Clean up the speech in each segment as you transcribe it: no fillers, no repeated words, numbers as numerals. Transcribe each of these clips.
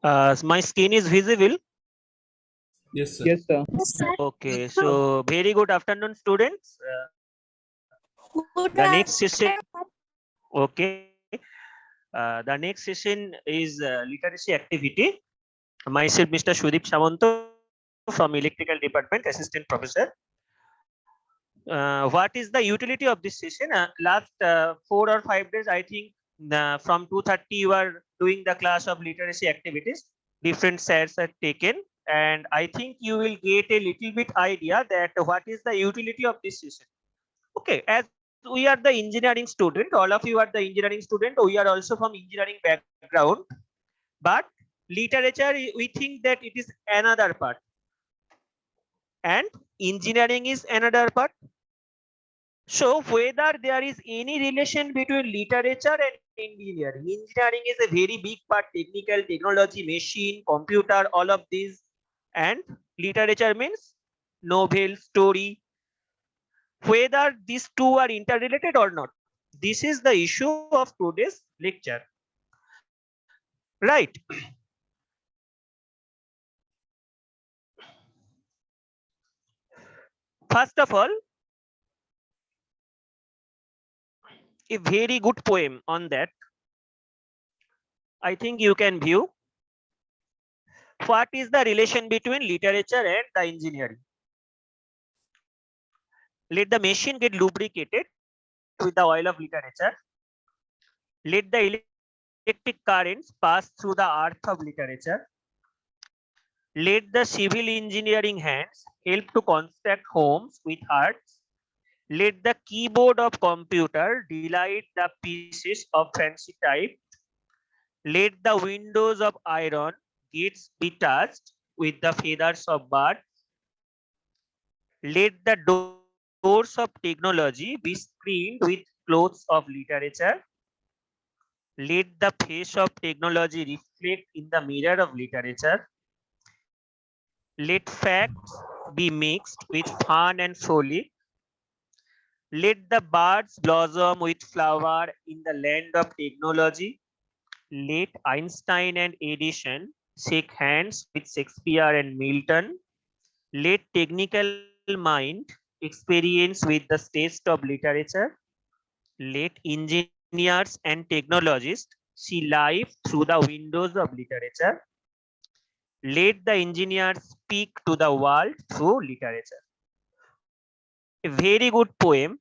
My skin is visible. Yes, sir. Yes, sir. Yes, sir. Okay, so very good afternoon, students. Good The next session. afternoon. Okay. The next session is literacy activity. Myself, Mr. Sudeep Samanta from Electrical Department, Assistant Professor. What is the utility of this session? Last 4 or 5 days, I think from 2:30 you are doing the class of literacy activities. Different sets are taken, and I think you will get a little bit idea that what is the utility of this session. Okay, as we are the engineering student, all of you are the engineering student. We are also from engineering background, but literature, we think that it is another part, and engineering is another part. So whether there is any relation between literature and engineering, engineering is a very big part, technical, technology, machine, computer, all of these, and literature means novel, story, whether these two are interrelated or not. This is the issue of today's lecture. Right. First of all, a very good poem on that. I think you can view what is the relation between literature and the engineering. Let the machine get lubricated with the oil of literature. Let the electric currents pass through the earth of literature. Let the civil engineering hands help to construct homes with hearts. Let the keyboard of computer delight the pieces of fancy type. Let the windows of iron gates be touched with the feathers of birds. Let the doors of technology be screened with clothes of literature. Let the face of technology reflect in the mirror of literature. Let facts be mixed with fun and frolic. Let the birds blossom with flower in the land of technology. Let Einstein and Edison shake hands with Shakespeare and Milton. Let technical mind experience with the taste of literature. Let engineers and technologists see life through the windows of literature. Let the engineers speak to the world through literature. A very good poem.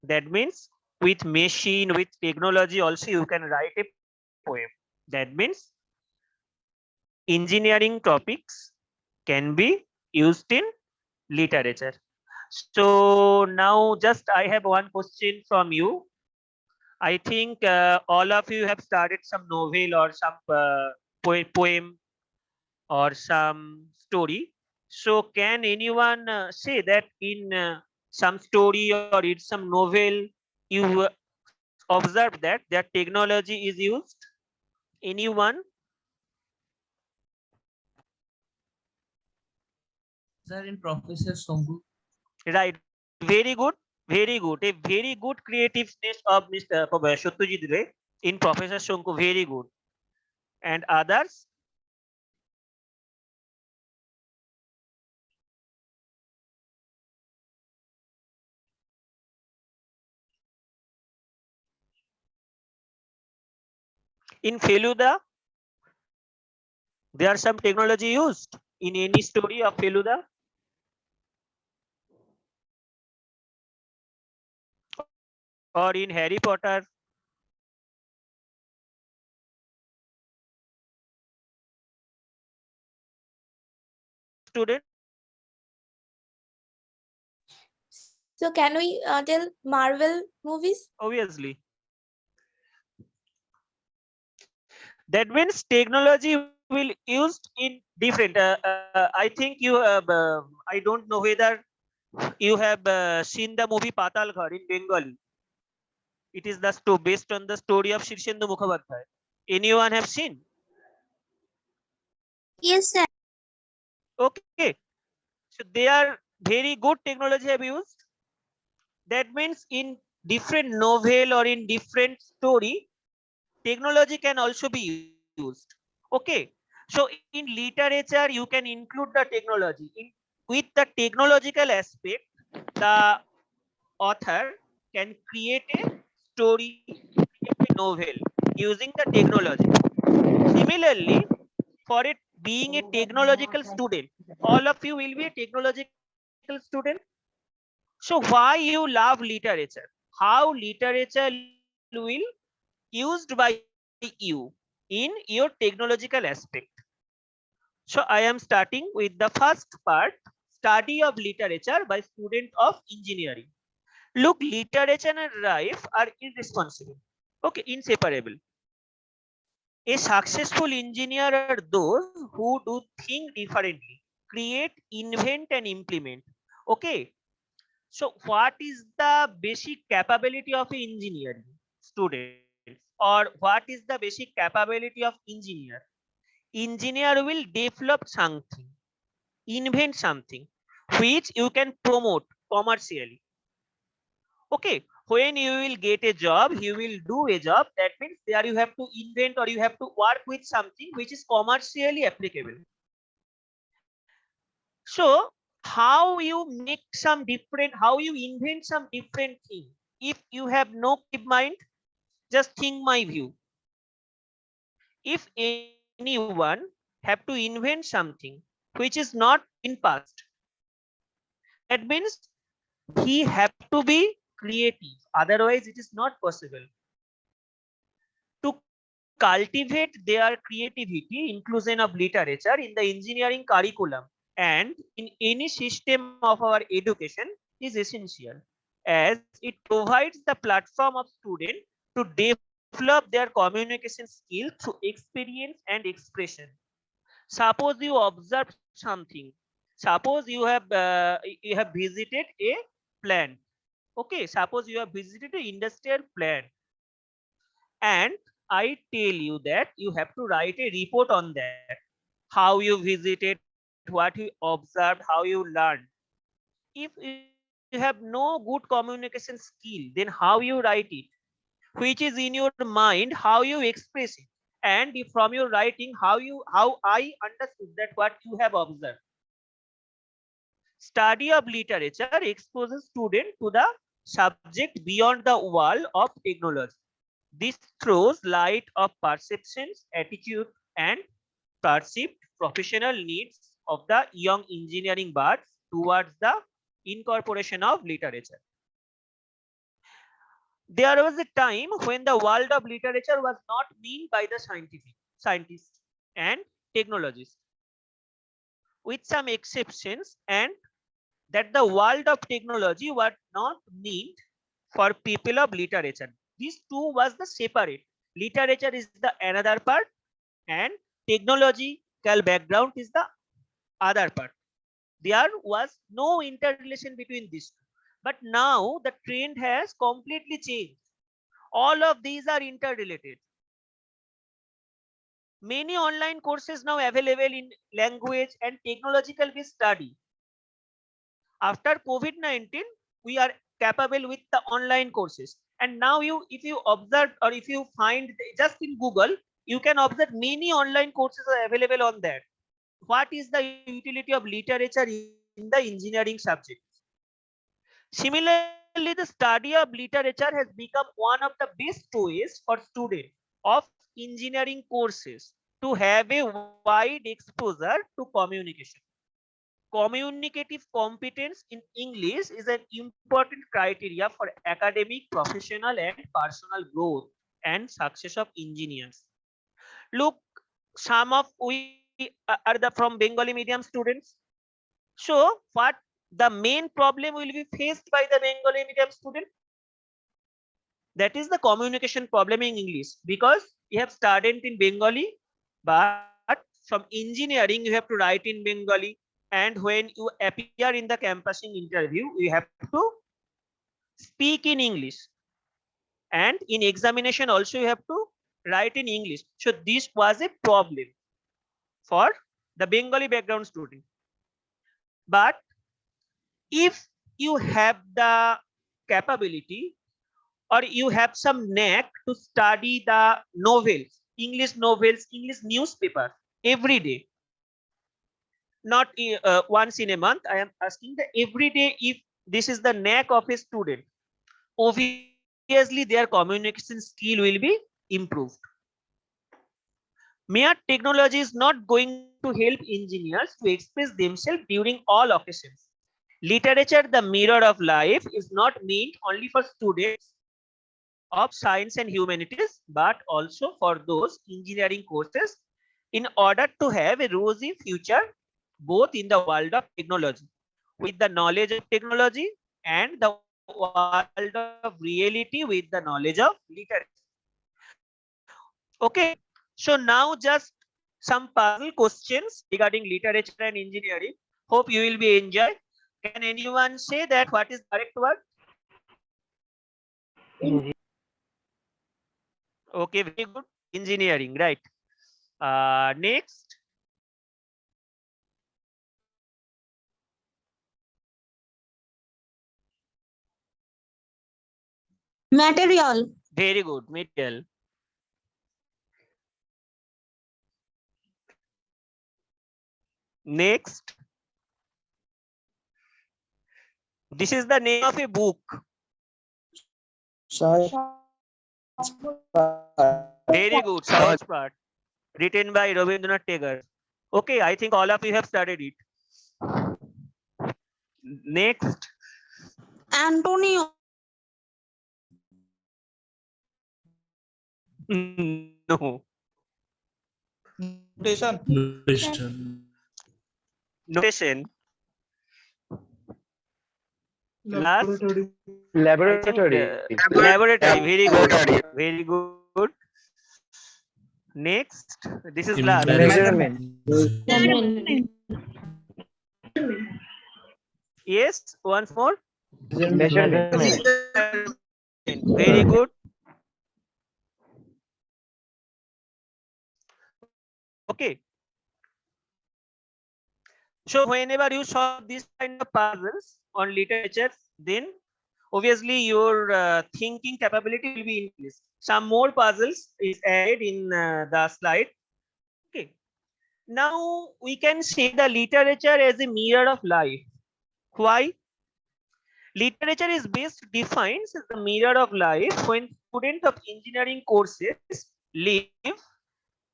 That means with machine, with technology also you can write a poem. That means engineering topics can be used in literature. So now just I have one question from you. I think all of you have started some novel or some poem or some story. So can anyone say that in some story or in some novel you observe that their technology is used? Anyone? Sir, in Professor Songu. Right. Very good. Very good. A very good creativeness of Mr. Satyajit Ray in Professor Shonku. Very good. And others? In Feluda, there are some technology used in any story of Feluda. Or in Harry Potter. Student. So can we tell Marvel movies? Obviously. That means technology will used in different. I think you have. I don't know whether you have seen the movie Patal Ghar in Bengali. It is the based on the story of Shirshendu Mukhopadhyay. Anyone have seen? Yes, sir. Okay. So they are very good technology have used. That means in different novel or in different story, technology can also be used. Okay, so in literature you can include the technology. With the technological aspect, the author can create a story, create a novel using the technology. Similarly, for it being a technological student, all of you will be a technological student. So why you love literature? How literature will used by you in your technological aspect? So I am starting with the first part, study of literature by student of engineering. Look, literature and life are irresponsible. Okay, inseparable. A successful engineer are those who do think differently, create, invent, and implement. Okay, so what is the basic capability of an engineering student, or what is the basic capability of engineer? Engineer will develop something, invent something, which you can promote commercially. Okay, when you will get a job, you will do a job. That means there you have to invent or you have to work with something which is commercially applicable. So how you make some different, how you invent some different thing? If you have no creative mind, just think my view. If anyone have to invent something which is not in past, that means he have to be creative. Otherwise, it is not possible. To cultivate their creativity, inclusion of literature in the engineering curriculum and in any system of our education is essential, as it provides the platform of students to develop their communication skill through experience and expression. Suppose you observe something. Suppose you have visited a plant. Okay, suppose you have visited an industrial plant, and I tell you that you have to write a report on that. How you visited, what you observed, how you learned. If you have no good communication skill, then how you write it? Which is in your mind, how you express it? And if from your writing, how I understood that what you have observed. Study of literature exposes students to the subject beyond the wall of technology. This throws light of perceptions, attitude, and perceived professional needs of the young engineering birds towards the incorporation of literature. There was a time when the world of literature was not meant by the scientists and technologists, with some exceptions, and that the world of technology was not meant for people of literature. These two was the separate. Literature is the another part, and technological background is the other part. There was no interrelation between these two. But now the trend has completely changed. All of these are interrelated. Many online courses now available in language and technological based study. After COVID-19, we are capable with the online courses. And now if you observe or if you find just in Google, you can observe many online courses are available on that. What is the utility of literature in the engineering subject? Similarly, the study of literature has become one of the best ways for students of engineering courses to have a wide exposure to communication. Communicative competence in English is an important criteria for academic, professional, and personal growth and success of engineers. Look, some of we are the from Bengali medium students. So, what the main problem will be faced by the Bengali medium student? That is the communication problem in English, because you have studied in Bengali, but from engineering you have to write in Bengali, and when you appear in the campusing interview, you have to speak in English, and in examination also you have to write in English. So this was a problem for the Bengali background student. But if you have the capability or you have some knack to study the novels, English novels, English newspaper every day. Not once in a month. I am asking that every day, if this is the knack of a student, obviously their communication skill will be improved. Mere technology is not going to help engineers to express themselves during all occasions. Literature, the mirror of life, is not meant only for students of science and humanities, but also for those engineering courses in order to have a rosy future both in the world of technology, with the knowledge of technology, and the world of reality with the knowledge of literature. Okay, so now just some puzzle questions regarding literature and engineering. Hope you will be enjoy. Can anyone say that what is correct word? Okay, very good. Engineering, right? Next. Material. Very good. Material. Next. This is the name of a book. Very good. Sahaj Path, written by Rabindranath Tagore. Okay, I think all of you have studied it. Next. Antonio. No. Notation. Notation. Last. Laboratory. Laboratory. Very good. Very good. Next. This is last. Measurement. Yes. Once more. Measurement. Very good. Okay. So whenever you solve this kind of puzzles on literature, then obviously your thinking capability will be increased. Some more puzzles is added in the slide. Okay. Now we can see the literature as a mirror of life. Why? Literature is best defined as the mirror of life when students of engineering courses live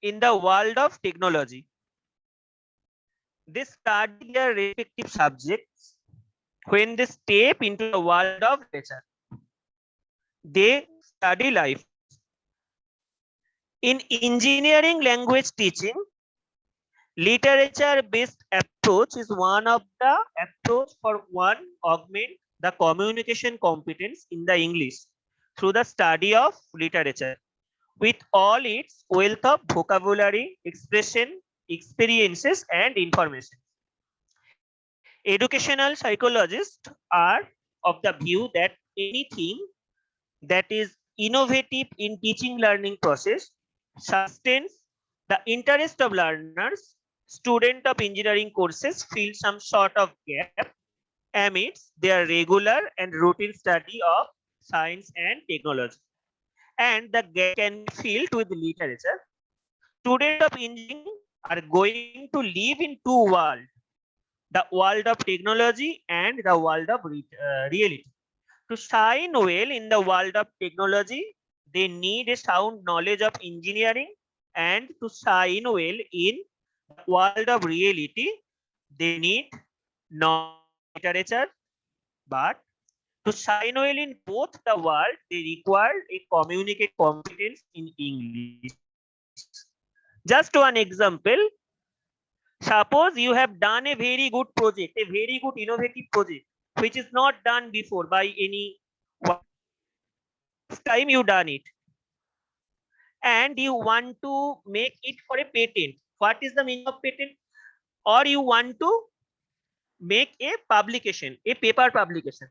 in the world of technology. They study their respective subjects. When they step into the world of literature, they study life. In engineering language teaching, literature-based approach is one of the approach for one augment the communication competence in the English through the study of literature with all its wealth of vocabulary, expression, experiences, and information. Educational psychologists are of the view that anything that is innovative in teaching learning process sustains the interest of learners. Student of engineering courses feel some sort of gap amidst their regular and routine study of science and technology, and the gap can be filled with literature. Students of engineering are going to live in two worlds, the world of technology and the world of reality. To shine well in the world of technology, they need a sound knowledge of engineering, and to shine well in the world of reality, they need knowledge of literature. But to shine well in both the world, they require a communicate competence in English. Just one example. Suppose you have done a very good project, a very good innovative project, which is not done before by any one. Time you done it, and you want to make it for a patent. What is the meaning of patent? Or you want to make a publication, a paper publication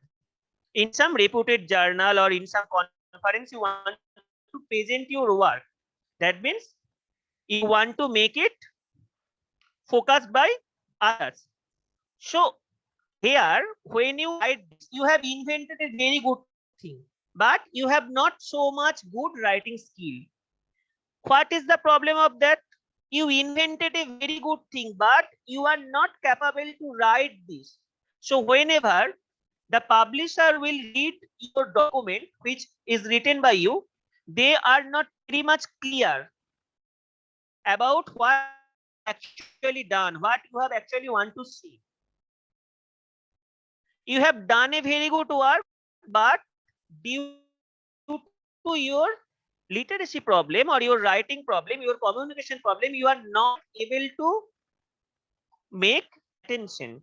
in some reputed journal or in some conference. You want to present your work. That means you want to make it focused by others. So here, when you write this, you have invented a very good thing, but you have not so much good writing skill. What is the problem of that? You invented a very good thing, but you are not capable to write this. So whenever the publisher will read your document which is written by you, they are not very much clear about what actually done, what you have actually want to see. You have done a very good work, but due to your literacy problem or your writing problem, your communication problem, you are not able to make attention.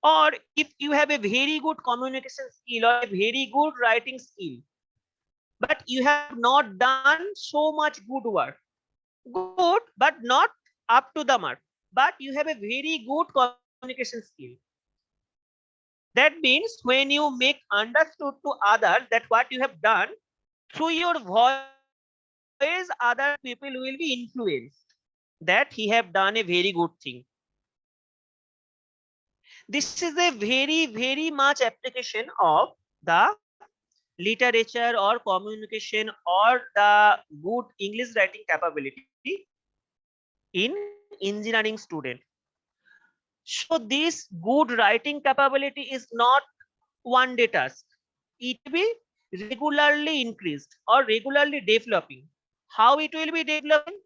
Or if you have a very good communication skill or a very good writing skill, but you have not done so much good work, good but not up to the mark, but you have a very good communication skill. That means when you make understood to others that what you have done, through your voice other people will be influenced that he have done a very good thing. This is a very much application of the literature or communication or the good English writing capability in engineering student. So this good writing capability is not one day task. It will be regularly increased or regularly developing. How it will be developing?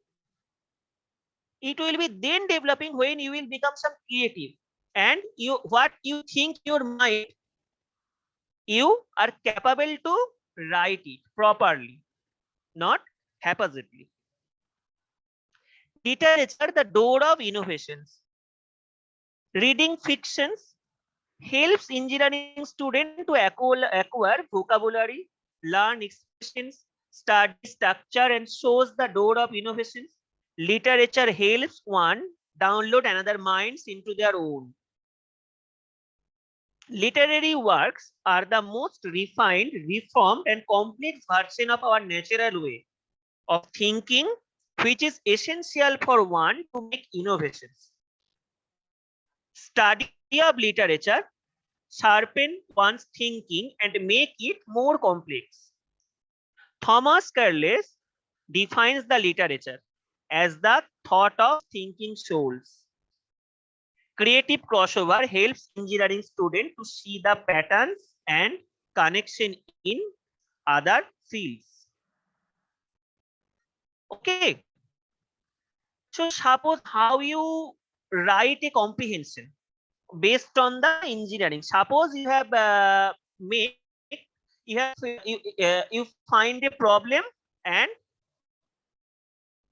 It will be then developing when you will become some creative and you what you think your mind, you are capable to write it properly, not haphazardly. Literature, the door of innovations. Reading fictions helps engineering student to acquire vocabulary, learn expressions, study structure, and shows the door of innovations. Literature helps one download another minds into their own. Literary works are the most refined, reformed, and complex version of our natural way of thinking, which is essential for one to make innovations. Study of literature sharpen one's thinking and make it more complex. Thomas Carlyle defines the literature as the thought of thinking souls. Creative crossover helps engineering students to see the patterns and connection in other fields. Okay. So suppose how you write a comprehension based on the engineering. Suppose you have you find a problem and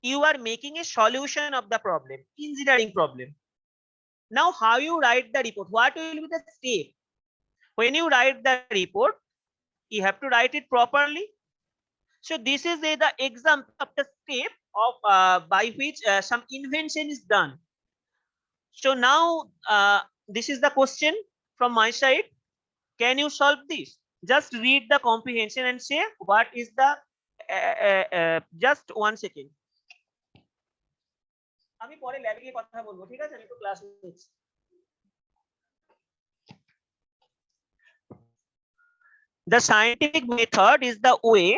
you are making a solution of the problem, engineering problem. Now how you write the report? What will be the step? When you write the report, you have to write it properly. So this is the example of the step of by which some invention is done. So now this is the question from my side. Can you solve this? Just read the comprehension and say what is the just 1 second. আমি পরে ল্যাবে গিয়ে কথা বলবো, ঠিক আছে? আমি একটু ক্লাস নিচ্ছি। The scientific method is the way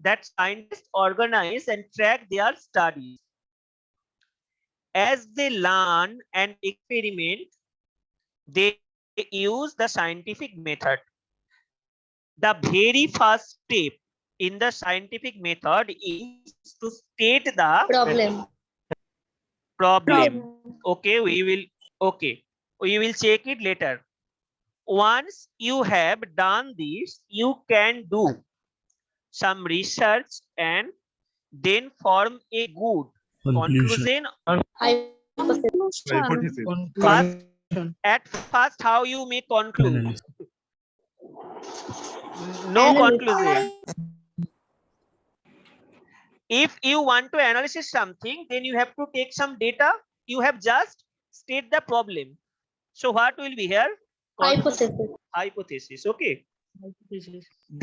that scientists organize and track their studies. As they learn and experiment, they use the scientific method. The very first step in the scientific method is to state the problem. Okay, we will check it later. Once you have done this, you can do some research and then form a good conclusion. At first, how you may conclude? No conclusion. If you want to analyze something, then you have to take some data. You have just state the problem. So what will be here? Hypothesis. Okay.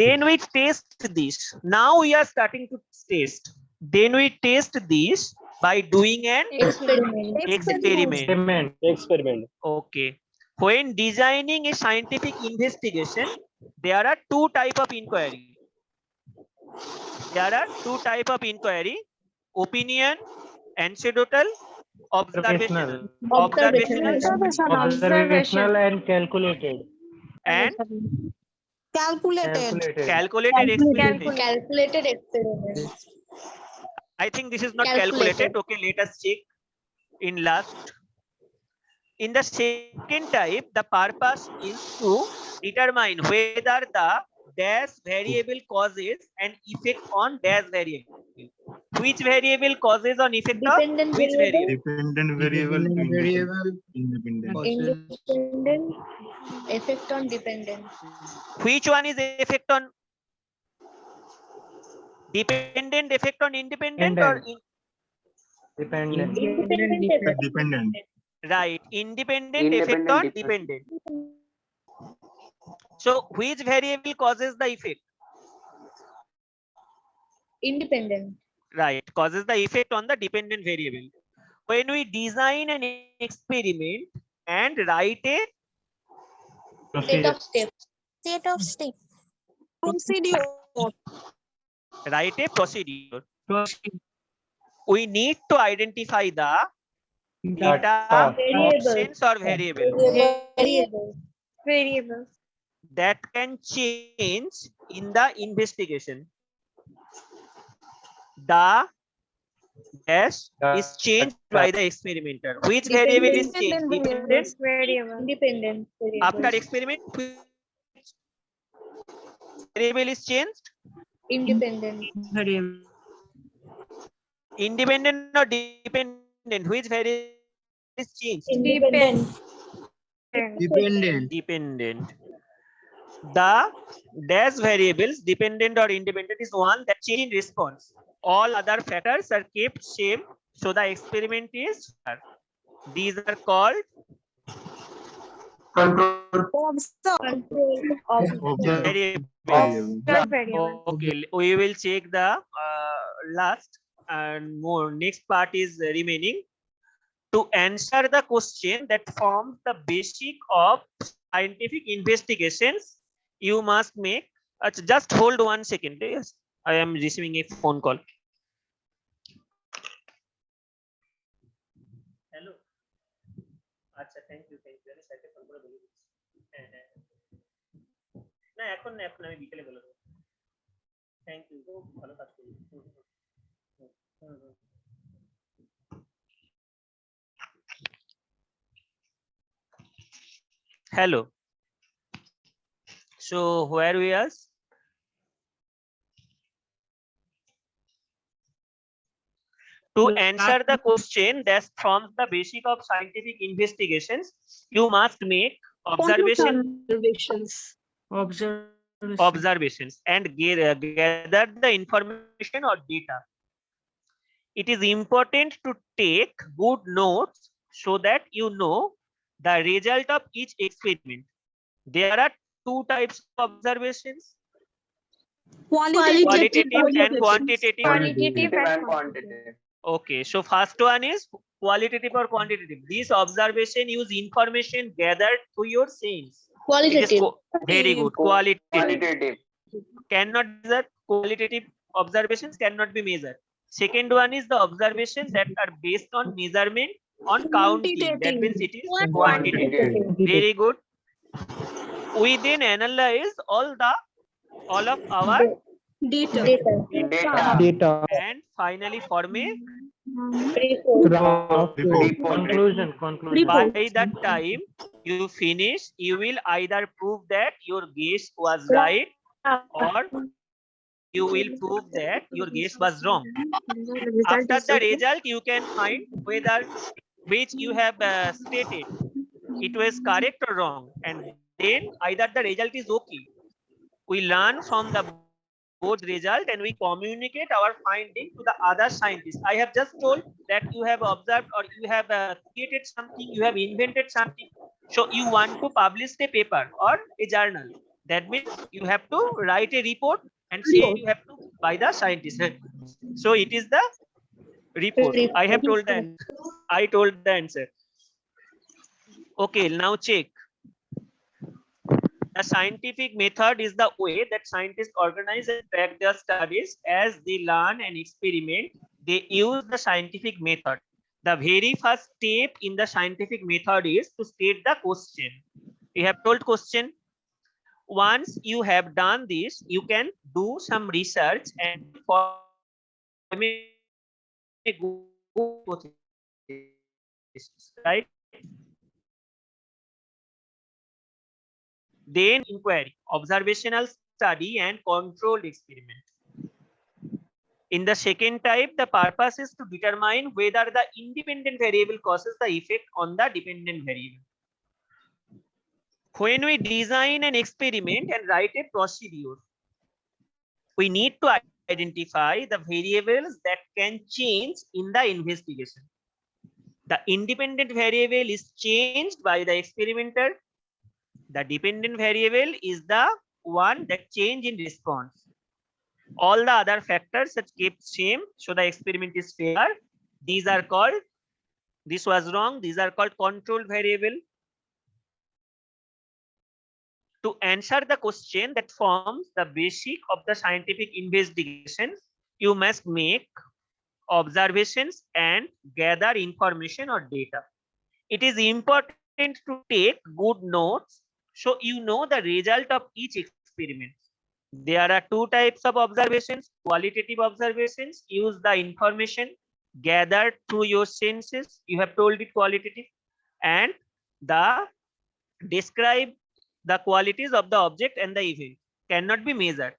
Then we test this. Now we are starting to test. Then we test this by doing an experiment. Okay. When designing a scientific investigation, there are two types of inquiry. There are two type of inquiry: opinion, anecdotal, observational. Observational Observational and calculated. and Calculated. calculated experimentation. Calculated experiments. I think this is not calculated. Calculated. Okay, let us check in last. In the second type, the purpose is to determine whether the dash variable causes an effect on dash variable. Which variable causes an effect of Dependent which variable. variable? Dependent variable to independent. Independent. Effect on dependent. Which one is effect on dependent, effect on independent, or Dependent. Independent effect. Dependent. right? Independent effect on dependent. So which variable causes the effect? Independent. Right, causes the effect on the dependent variable. When we design an experiment and write a Set of steps. Set of steps. Procedure. procedure, we need to identify the data Variables. options or variables Variables. that can change in the investigation. The dash is changed by the experimenter. Which variable is changed? Dependent. Independent After variables. experiment, which variable is changed? Independent. Independent or dependent? Which variable is changed? Independent. Dependent. The dash variables, dependent or independent, is one that change in response. All other factors are kept same, so the experiment is fair. These are called Observe. variables. Okay, we will check the last and more. Next part is remaining. To answer the question that forms the basic of scientific investigations, you must make. Just hold 1 second. Yes, I am receiving a phone call. Hello. আচ্ছা, thank you. আমি স্যারকে phone করে বলে দিচ্ছি। হ্যাঁ হ্যাঁ না এখন আমি বিকেলে বলে দেবো। থ্যাংক ইউ, ভালো কাজ করুন। Hello. So where we are? To answer the question that forms the basic of scientific investigations, you must make observations and gather the information or data. It is important to take good notes so that you know the result of each experiment. There are two types of observations: qualitative and quantitative. Okay, so first one is qualitative or quantitative. This observation use information gathered through your sense. Qualitative. Very good. Qualitative. Cannot measure. Qualitative observations cannot be measured. Second one is the observations that are based on measurement on counting. That means it is quantitative. Very good. We then analyze all of our Data. and finally form a Conclusion. by that time you finish, you will either prove that your guess was right or you will prove that your guess was wrong. After the result, you can find whether which you have stated it was correct or wrong, and then either the result is okay. We learn from the both result and we communicate our finding to the other scientists. I have just told that you have observed or you have created something, you have invented something, so you want to publish a paper or a journal. That means you have to write a report and say you have to by the scientist. So it is the report. I have told the answer. I told the answer. Okay, now check. The scientific method is the way that scientists organize and track their studies. As they learn and experiment, they use the scientific method. The very first step in the scientific method is to state the question. We have told question. Once you have done this, you can do some research and form a good hypothesis, right? Then inquiry, observational study and controlled experiment. In the second type, the purpose is to determine whether the independent variable causes the effect on the dependent variable. When we design an experiment and write a procedure, we need to identify the variables that can change in the investigation. The independent variable is changed by the experimenter. The dependent variable is the one that change in response. All the other factors that kept same, so the experiment is fair. These are called, this was wrong, these are called control variable. To answer the question that forms the basic of the scientific investigation, you must make observations and gather information or data. It is important to take good notes so you know the result of each experiment. There are two types of observations. Qualitative observations use the information gathered through your senses. You have told it qualitative. And the describe the qualities of the object and the event, cannot be measured.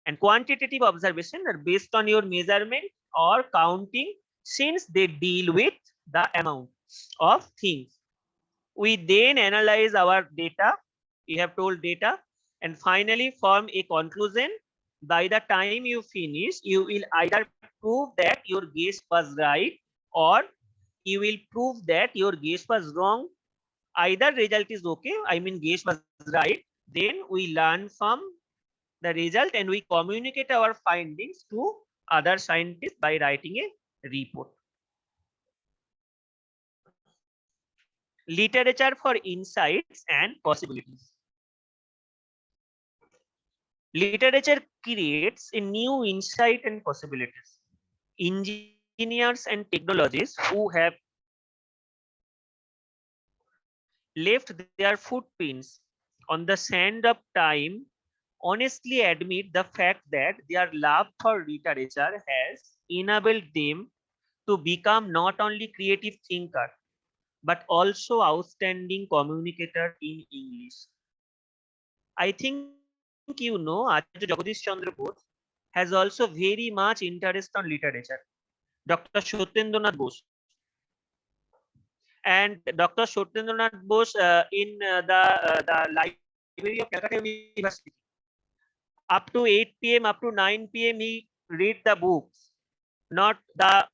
And quantitative observation are based on your measurement or counting, since they deal with the amount of things. We then analyze our data. You have told data, and finally form a conclusion. By the time you finish, you will either prove that your guess was right, or you will prove that your guess was wrong. Either result is okay, I mean guess was right. Then we learn from the result and we communicate our findings to other scientists by writing a report. Literature for insights and possibilities. Literature creates a new insight and possibilities. Engineers and technologists who have left their footprints on the sand of time honestly admit the fact that their love for literature has enabled them to become not only creative thinker but also outstanding communicator in English. I think you know Acharya Jagadish Chandra Bose has also very much interest on literature. Dr. Satyendranath Bose. And Dr. Satyendranath Bose in the library of Calcutta University, up to 8 p.m., up to 9 p.m., he read the books, not the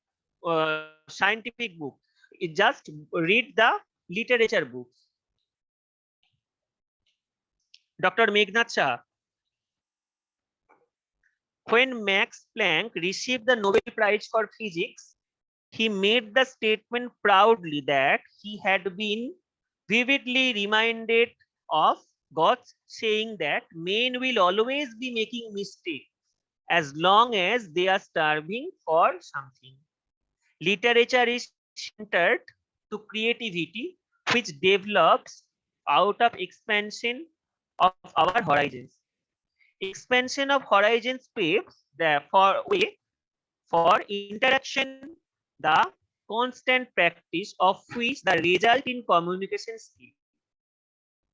scientific book. He just read the literature books. Dr. Meghnad Shah. When Max Planck received the Nobel Prize for Physics, he made the statement proudly that he had been vividly reminded of God's saying that men will always be making mistakes as long as they are starving for something. Literature is centered to creativity, which develops out of expansion of our horizons. Expansion of horizons paves the way for interaction, the constant practice of which the result in communication skill.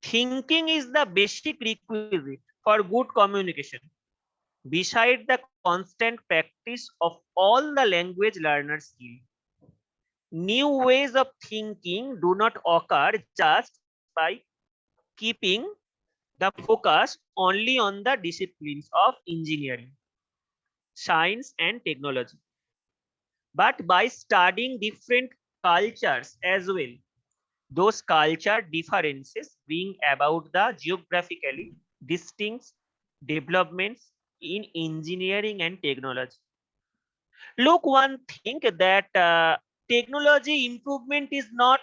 Thinking is the basic requisite for good communication. Beside the constant practice of all the language learner skill, new ways of thinking do not occur just by keeping the focus only on the disciplines of engineering, science, and technology, but by studying different cultures as well. Those culture differences bring about the geographically distinct developments in engineering and technology. Look, one thing that technology improvement is not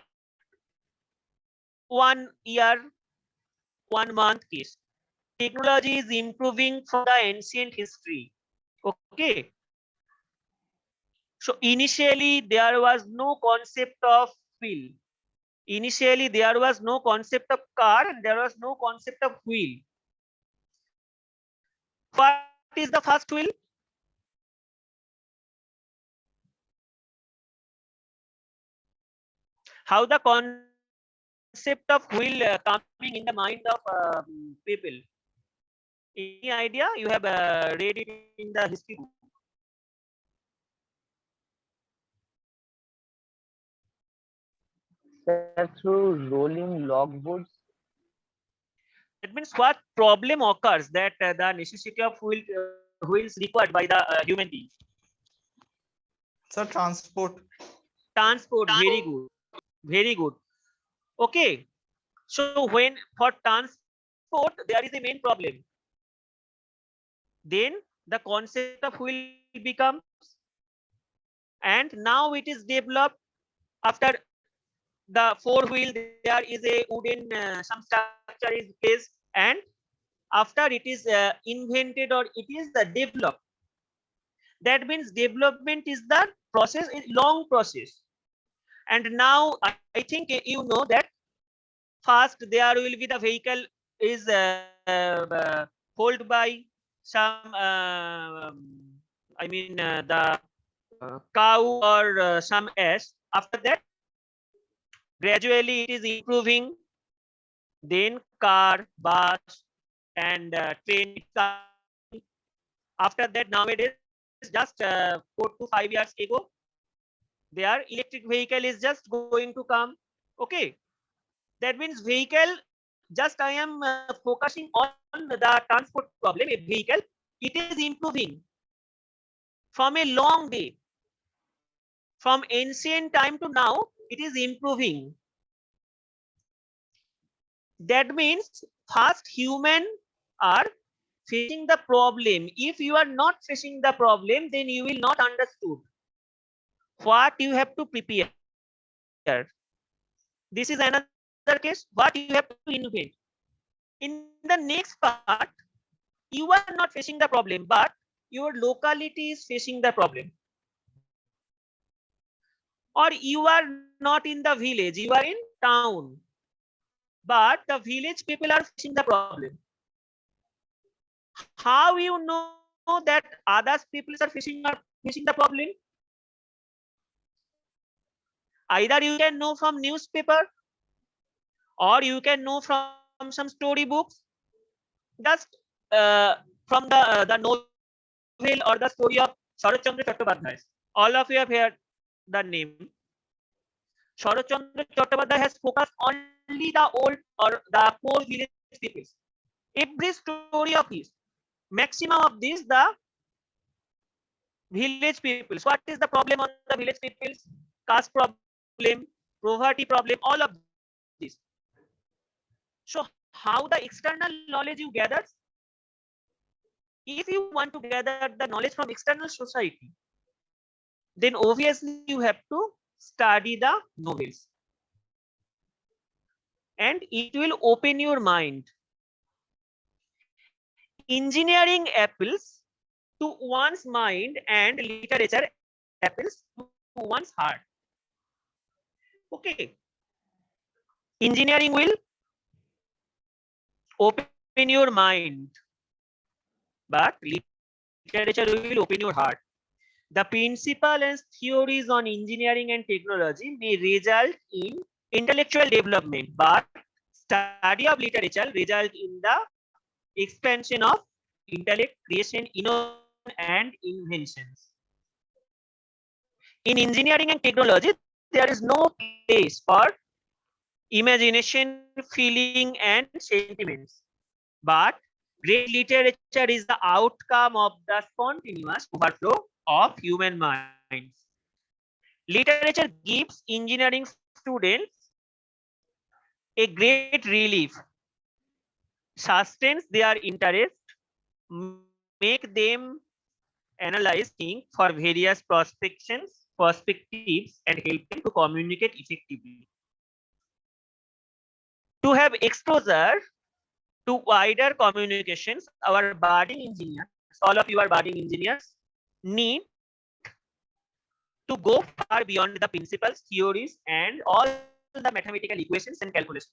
1 year 1 month case. Technology is improving from the ancient history. Okay. So initially there was no concept of wheel. Initially there was no concept of car and there was no concept of wheel. What is the first wheel? How the concept of wheel coming in the mind of people? Any idea? You have read it in the history book. That's through rolling logwoods. That means what problem occurs that the necessity of wheels required by the human being. Sir, transport. Transport, very good, very good. Okay, so when for transport there is a main problem, then the concept of wheel becomes, and now it is developed after the four wheel. There is a wooden some structure is placed, and after it is invented or it is developed. That means development is the process, a long process. And now I think you know that first there will be the vehicle is pulled by some I mean the cow or some ass. After that gradually it is improving, then car, bus and train is coming. After that nowadays just 4 to 5 years ago their electric vehicle is just going to come. Okay, that means vehicle, just I am focusing on the transport problem. A vehicle, it is improving from a long day, from ancient time to now it is improving. That means first human are facing the problem. If you are not facing the problem, then you will not understood what you have to prepare. This is another case, what you have to invent. In the next part, you are not facing the problem, but your locality is facing the problem. Or you are not in the village, you are in town, but the village people are facing the problem. How you know that others people are facing the problem? Either you can know from newspaper or you can know from some story books, just from the novel or the story of Sharat Chandra Chattopadhyay. All of you have heard the name. Sharat Chandra Chattopadhyay has focused only the old or the poor village people. Every story of his, maximum of this, the village peoples. What is the problem on the village peoples? Caste problem, poverty problem, all of this. So how the external knowledge you gather? If you want to gather the knowledge from external society, then obviously you have to study the novels, and it will open your mind. Engineering appeals to one's mind and literature appeals to one's heart. Okay, engineering will open your mind, but literature will open your heart. The principle and theories on engineering and technology may result in intellectual development, but study of literature result in the expansion of intellect, creation, innovation, and inventions. In engineering and technology, there is no place for imagination, feeling, and sentiments. But great literature is the outcome of the spontaneous overflow of human minds. Literature gives engineering students a great relief, sustains their interest, make them analyze things for various perspectives, and help them to communicate effectively. To have exposure to wider communications, our budding engineers, all of you are budding engineers, need to go far beyond the principles, theories, and all the mathematical equations and calculations.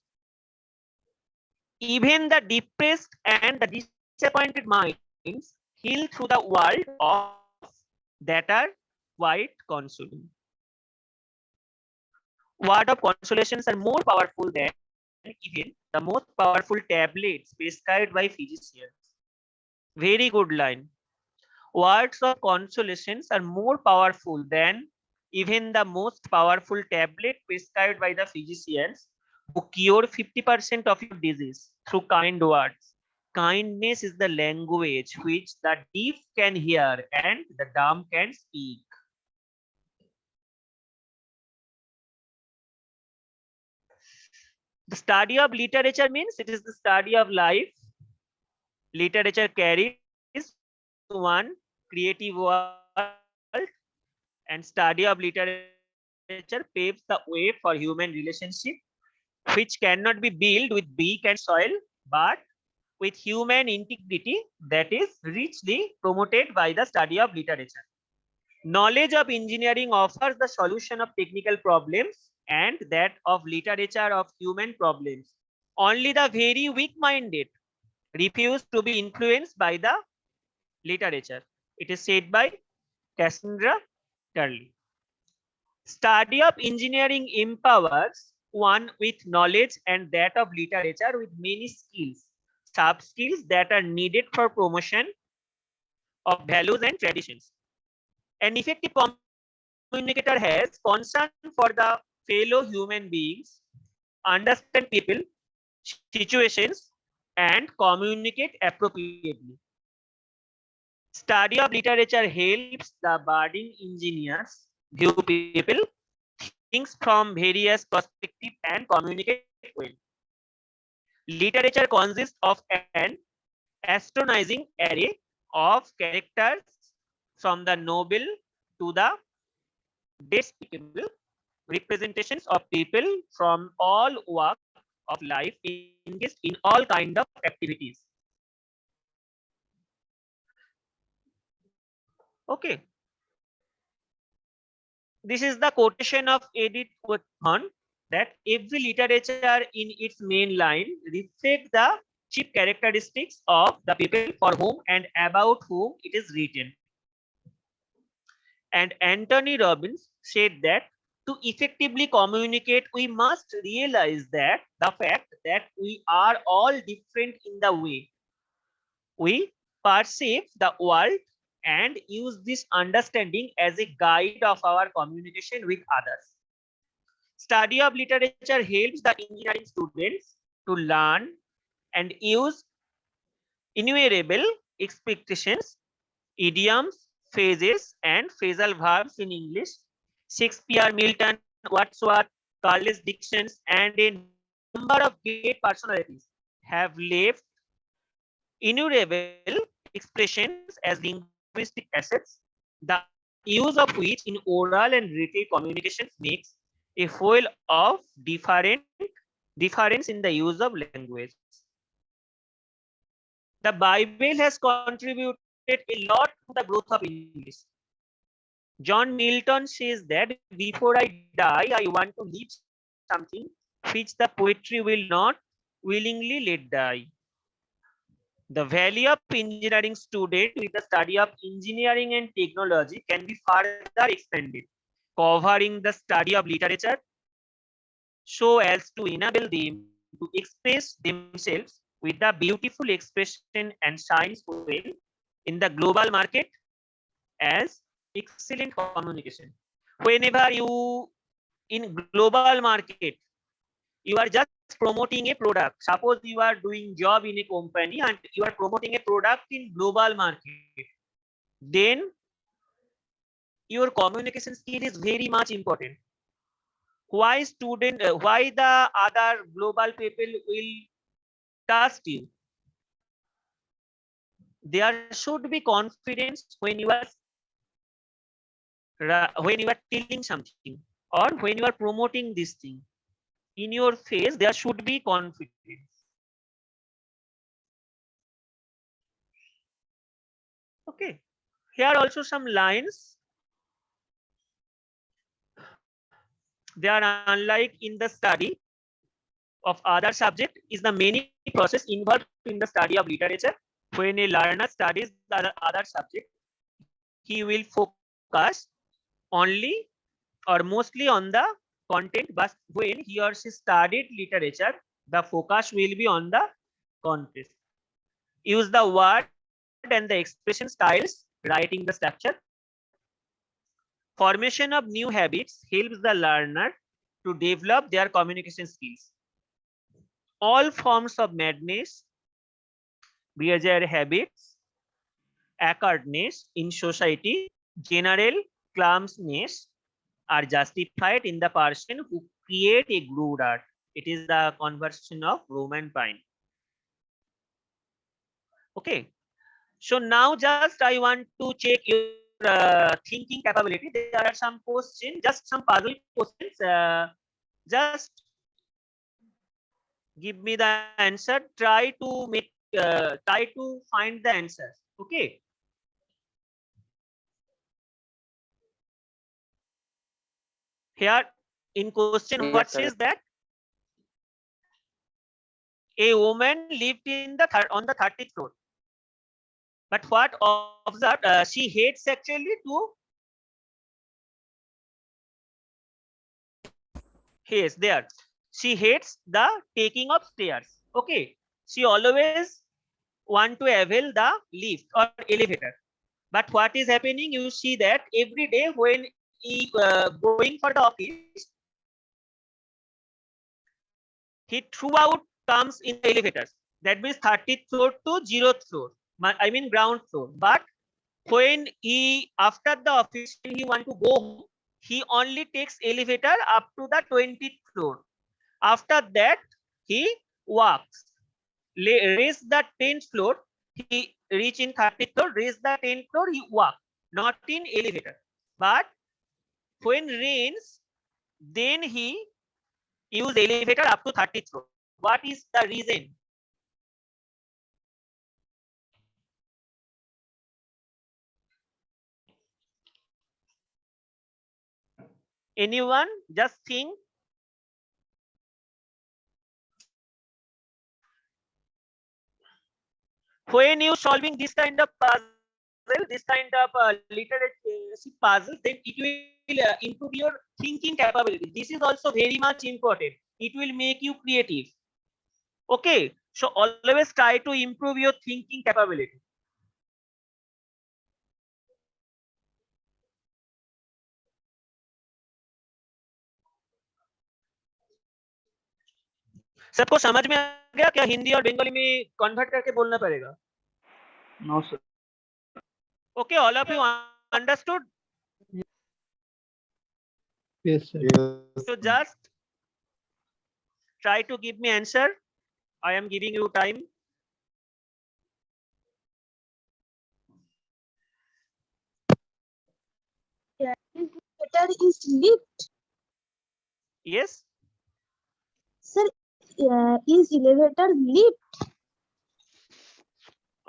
Even the depressed and the disappointed minds heal through the world of that are quite consoling. Word of consolations are more powerful than even the most powerful tablets prescribed by physicians. Very good line. Words of consolations are more powerful than even the most powerful tablet prescribed by the physicians who cure 50% of your disease through kind words. Kindness is the language which the deaf can hear and the dumb can speak. The study of literature means it is the study of life. Literature carries one creative world, and study of literature paves the way for human relationship, which cannot be built with brick and soil, but with human integrity that is richly promoted by the study of literature. Knowledge of engineering offers the solution of technical problems and that of literature of human problems. Only the very weak-minded refuse to be influenced by the literature. It is said by Cassandra Turley. Study of engineering empowers one with knowledge and that of literature with many skills, sub skills that are needed for promotion of values and traditions. An effective communicator has concern for the fellow human beings, understand people, situations, and communicate appropriately. Study of literature helps the budding engineers view people, things from various perspectives, and communicate well. Literature consists of an astonishing array of characters from the noble to the despicable, representations of people from all walks of life engaged in all kinds of activities. Okay. This is the quotation of Edith Wharton that every literature in its main line reflects the chief characteristics of the people for whom and about whom it is written. And Anthony Robbins said that to effectively communicate, we must realize that the fact that we are all different in the way we perceive the world and use this understanding as a guide of our communication with others. Study of literature helps the engineering students to learn and use innumerable expressions, idioms, phrases, and phrasal verbs in English. Shakespeare, Milton, Wordsworth, Carl's Dickens, and a number of great personalities have left innumerable expressions as linguistic assets, the use of which in oral and written communications makes a whole of difference in the use of language. The Bible has contributed a lot to the growth of English. John Milton says that before I die, I want to leave something which the poetry will not willingly let die. The value of engineering student with the study of engineering and technology can be further expanded, covering the study of literature so as to enable them to express themselves with the beautiful expression and shines well in the global market as excellent communication. Whenever you in global market, you are just promoting a product. Suppose you are doing job in a company and you are promoting a product in global market, then your communication skill is very much important. Why the other global people will trust you? There should be confidence when you are telling something or when you are promoting this thing. In your face, there should be confidence. Okay, here also some lines. They are unlike in the study of other subject is the many process involved in the study of literature. When a learner studies the other subject, he will focus only or mostly on the content, but when he or she studied literature, the focus will be on the content. Use the word and the expression styles, writing the structure. Formation of new habits helps the learner to develop their communication skills. All forms of madness, behavior habits, awkwardness in society, general clumsiness are justified in the person who create a good art. It is the conversation of Roman Pine. Okay. So now just I want to check your thinking capability. There are some questions, just some puzzle questions. Just give me the answer. Try to find the answer. Okay. Here in question, Yes, what sir. says that a woman lived in the on the 30th floor. But what observed, she hates actually to. Yes, there. She hates the taking of stairs. Okay. She always want to avail the lift or elevator. But what is happening? You see that every day when he going for the office, he throughout comes in the elevators. That means 30th floor to 0th floor. I mean ground floor. But when he after the office, when he want to go home, he only takes elevator up to the 20th floor. After that, he walks. Raise the 10th floor, he reach in 30th floor, raise the 10th floor, he walk, not in elevator. But when rains, then he use elevator up to 30th floor. What is the reason? Anyone? Just think. When you solving this kind of puzzle, this kind of literacy puzzle, then it will improve your thinking capability. This is also very much important. It will make you creative. Okay, so always try to improve your thinking capability. सबको समझ में आ गया क्या? हिंदी और बंगाली में convert करके बोलना पड़ेगा? No, sir. Okay, all of you understood? Yes, sir. So just try to give me answer. I am giving you time. Elevator is lift. Yes. Sir, is elevator lift?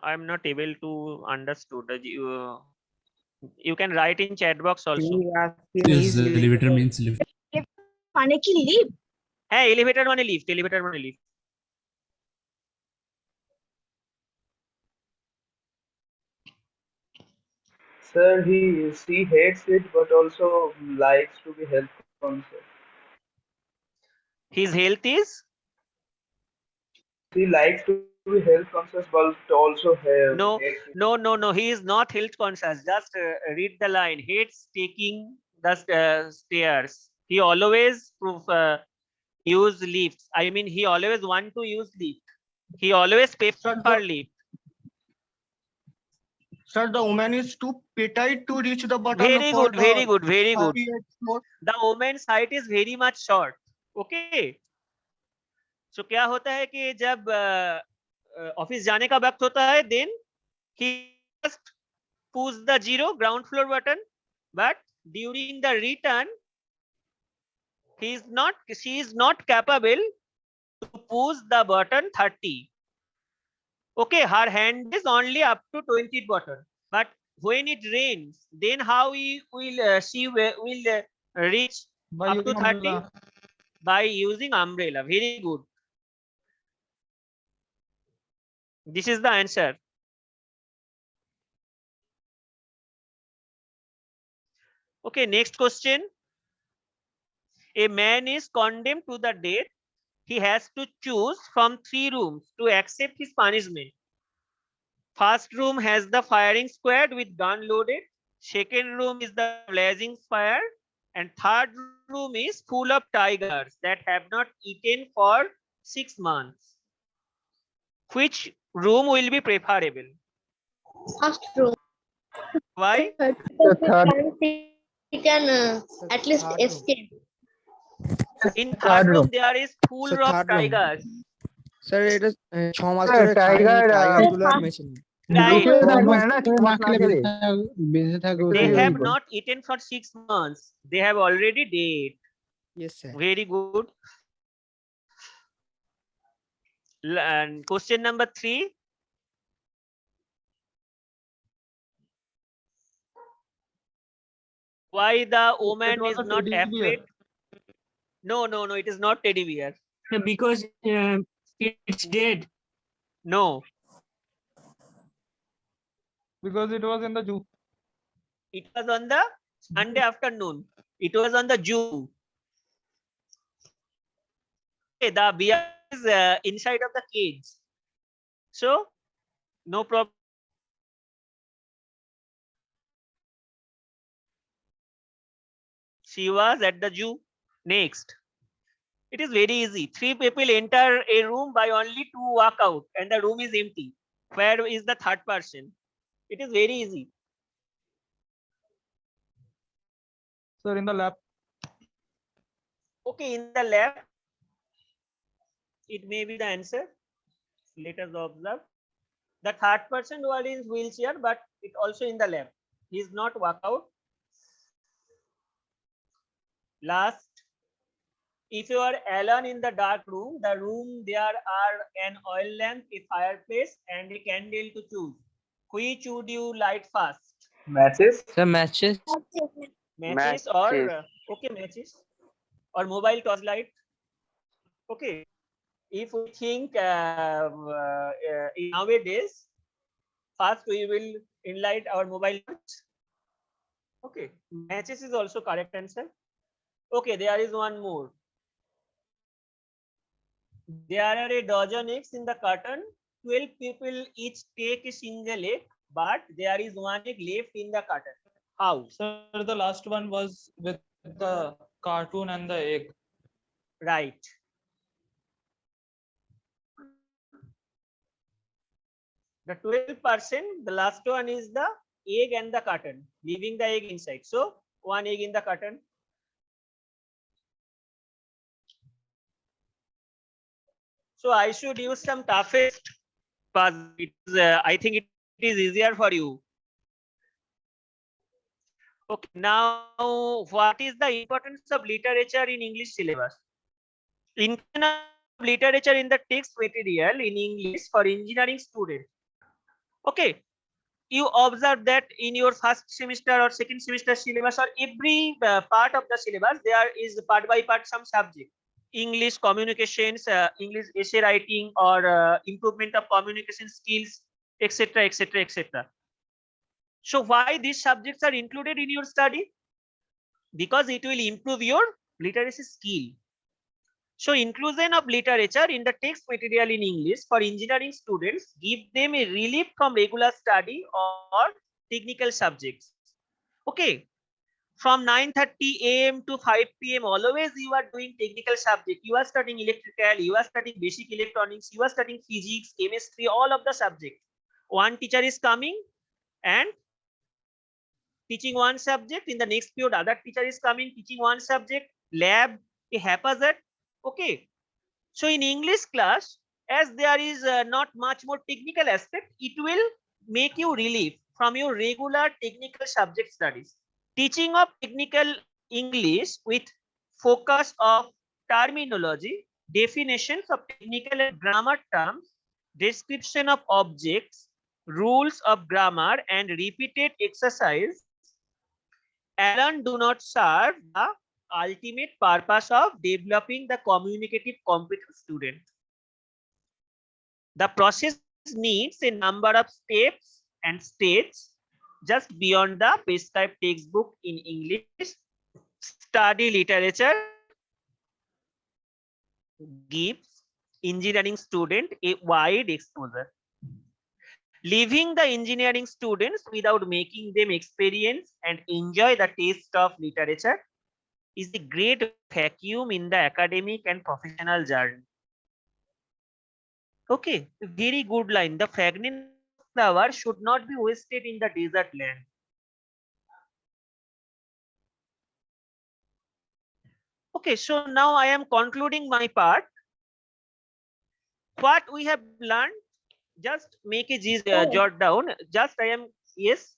I am not able to understood. You can write in chat box also. Yes, elevator means lift. মানে কি lift? হ্যাঁ, elevator মানে lift, elevator মানে lift. Sir, she hates it, but also likes to be health conscious. His health is. She likes to be health conscious, but also No, hates it. no. He is not health conscious. Just read the line. Hates taking the stairs. He always use lifts. I mean, he always want to use lift. He always prefer lift. Sir, the woman is too petite to reach the button. Very for good, the very good, very good. 38th floor. The woman's height is very much short. Okay. So क्या होता है कि जब office जाने का वक्त होता है, then he just push the 0 ground floor button, but during the return she is not capable to push the button 30. Okay, her hand is only up to 20 button, but when it rains, then how she will reach By up to using 30? umbrella. By using umbrella. Very good. This is the answer. Okay, next question. A man is condemned to the death. He has to choose from 3 rooms to accept his punishment. First room has the firing squad with gun loaded. Second room is the blazing fire. And third room is full of tigers that have not eaten for 6 months. Which room will be preferable? First room. Why? Because he can at least third room. escape. In Third third room. room there is full Sir, of third room. tigers. Sir এটা 6 মাস Sir, ধরে খায়নি, tiger, tiger Sir, গুলো আর first- মেশে নি। Right. বেঁচে থাকবে They ওটাই have বলবো। not eaten for 6 months. They have already dead. Yes sir. Very good. And question number 3. Why the woman was is a not teddy bear. afraid? No, it is not teddy bear. Because it's dead. No, Because it was in the zoo. it was on the Sunday afternoon. It was on the Jew. Okay, the bear is inside of the cage. So, no problem. She was at the Jew. Next. It is very easy. 3 people enter a room, by only 2 walk out, and the room is empty. Where is the third person? It is very easy. Sir, in the lab. Okay, in the lab, it may be the answer. Let us observe. The third person was in wheelchair, but it also in the lab. He is not walk out. Last, if you are alone in the dark room, the room there are an oil lamp, a fireplace, and a candle to choose. Which would you light first? Matches. Sir, matches. Matches or okay, matches or mobile torchlight. Okay, if we think in nowadays, first we will enlight our mobile torch. Okay, matches is also correct answer. Okay, there is one more. There are a dozen eggs in the carton. 12 people each take a single egg, but there is one egg left in the carton. How? Sir, the last one was with the cartoon and the egg. Right. The 12%, the last one is the egg and the carton, leaving the egg inside. So, one egg in the carton. So, I should use some toughest puzzle. I think it is easier for you. Okay, now what is the importance of literature in English syllabus? Inclusion of literature in the text material in English for engineering students. Okay, you observe that in your first semester or second semester syllabus or every part of the syllabus, there is part by part some subject. English communications, English essay writing, or improvement of communication skills, etc., etc., etc. So why these subjects are included in your study? Because it will improve your literacy skill. So inclusion of literature in the text material in English for engineering students give them a relief from regular study or technical subjects. Okay. From 9:30 a.m. to 5 p.m. always you are doing technical subject. You are studying electrical, you are studying basic electronics, you are studying physics, chemistry, all of the subject. One teacher is coming and teaching one subject. In the next period, other teacher is coming, teaching one subject, lab, a haphazard. Okay. So in English class, as there is not much more technical aspect, it will make you relief from your regular technical subject studies. Teaching of technical English with focus of terminology, definitions of technical and grammar terms, description of objects, rules of grammar and repeated exercise alone do not serve the ultimate purpose of developing the communicative competent student. The process needs a number of steps and stages just beyond the prescribed textbook in English. Study literature gives engineering student a wide exposure. Leaving the engineering students without making them experience and enjoy the taste of literature is a great vacuum in the academic and professional journey. Okay, very good line. The fragrant flower should not be wasted in the desert land. Okay, so now I am concluding my part. What we have learned, just make a jot down. Just I am, yes.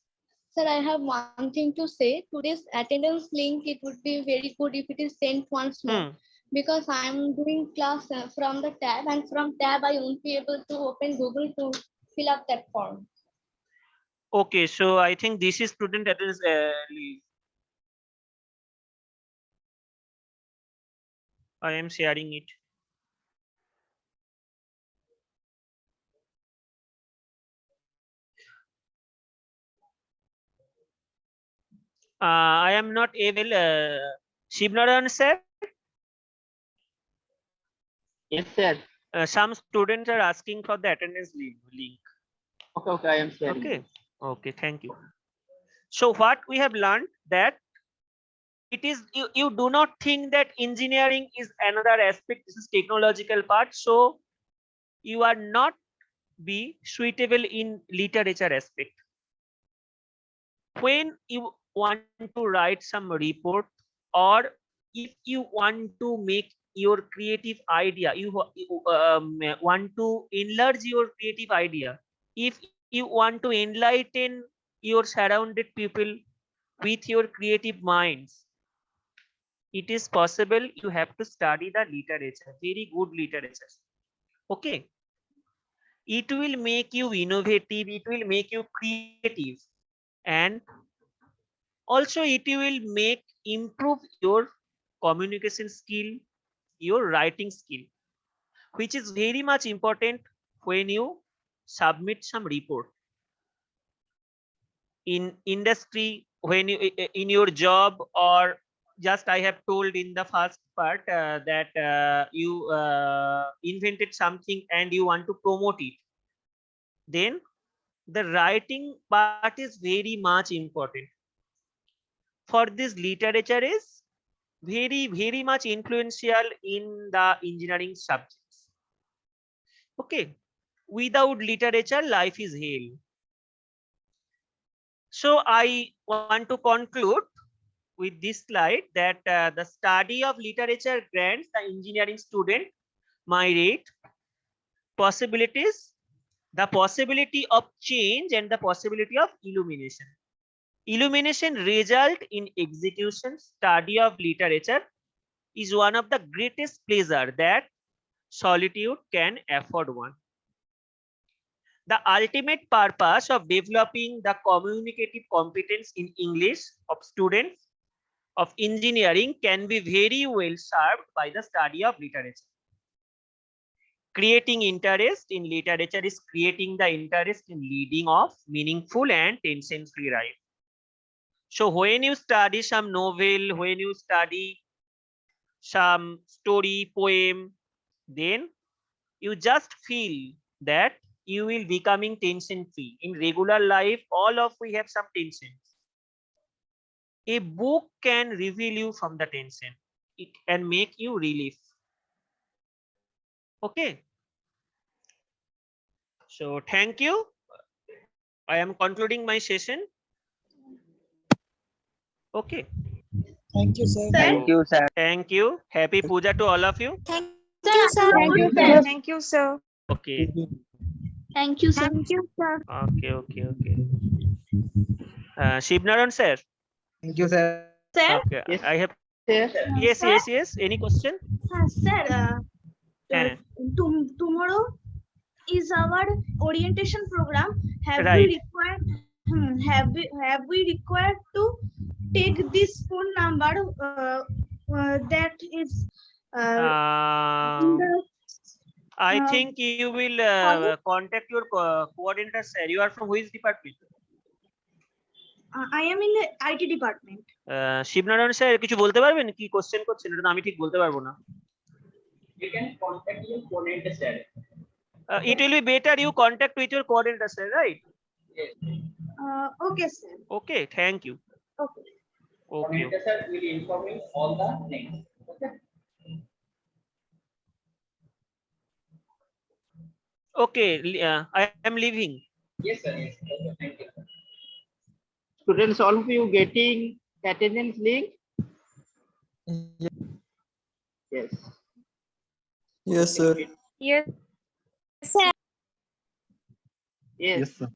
Sir, I have one thing to say. Today's attendance link, it would be very good if it is sent once more. Because I am doing class from the tab, and from tab I won't be able to open Google to fill up that form. Okay, so I think this is student attendance link. I am sharing it. I am not able. Shivnaran sir. Yes, sir. Some students are asking for the attendance link. Okay, I am sharing. Okay, okay, thank you. So what we have learned that it is you do not think that engineering is another aspect. This is technological part. So you are not be suitable in literature aspect. When you want to write some report, or if you want to make your creative idea, you want to enlarge your creative idea, if you want to enlighten your surrounded people with your creative minds, it is possible. You have to study the literature, very good literature. Okay, it will make you innovative, it will make you creative, and also it will make improve your communication skill, your writing skill, which is very much important when you submit some report in industry, when you in your job, or just I have told in the first part that you invented something and you want to promote it, then the writing part is very much important. For this, literature is very much influential in the engineering subjects. Okay, without literature life is hell. So I want to conclude with this slide that the study of literature grants the engineering student myriad possibilities, the possibility of change and the possibility of illumination. Illumination result in execution. Study of literature is one of the greatest pleasure that solitude can afford one. The ultimate purpose of developing the communicative competence in English of students of engineering can be very well served by the study of literature. Creating interest in literature is creating the interest in leading of meaningful and tension-free life. So when you study some novel, when you study some story, poem, then you just feel that you will becoming tension free. In regular life, all of we have some tensions. A book can reveal you from the tension. It can make you relief. Okay. So thank you. I am concluding my session. Okay. Thank you, sir. Thank you, sir. Thank you. Happy puja to all of you. Thank you, sir. Thank you, sir. Okay. Thank you, sir. Okay. Shivnaran sir. Thank you, sir. Sir, Okay. Yes. I have. Sir. Yes. Any question? sir, Eh. tomorrow is our orientation program. Have Right. we required? Have we required to take this phone number that is in Um, the I uh, think you will contact your coordinator, sir. You are from which department? I am in the IT department. Shibnarayan sir কিছু বলতে পারবেন কি question করছেন? এটা তো আমি ঠিক বলতে পারবো না। You can contact your coordinator, sir. It will be better you contact with your coordinator, sir, right? Yes. Okay, sir. Okay, thank you. Okay. Okay. Coordinator, sir, will inform you all the things. Okay. Okay, I am leaving. Yes, sir. Yes. Okay. Thank you. Students, all of you getting attendance link? Yes. Yes, sir. Yes. Yes. sir.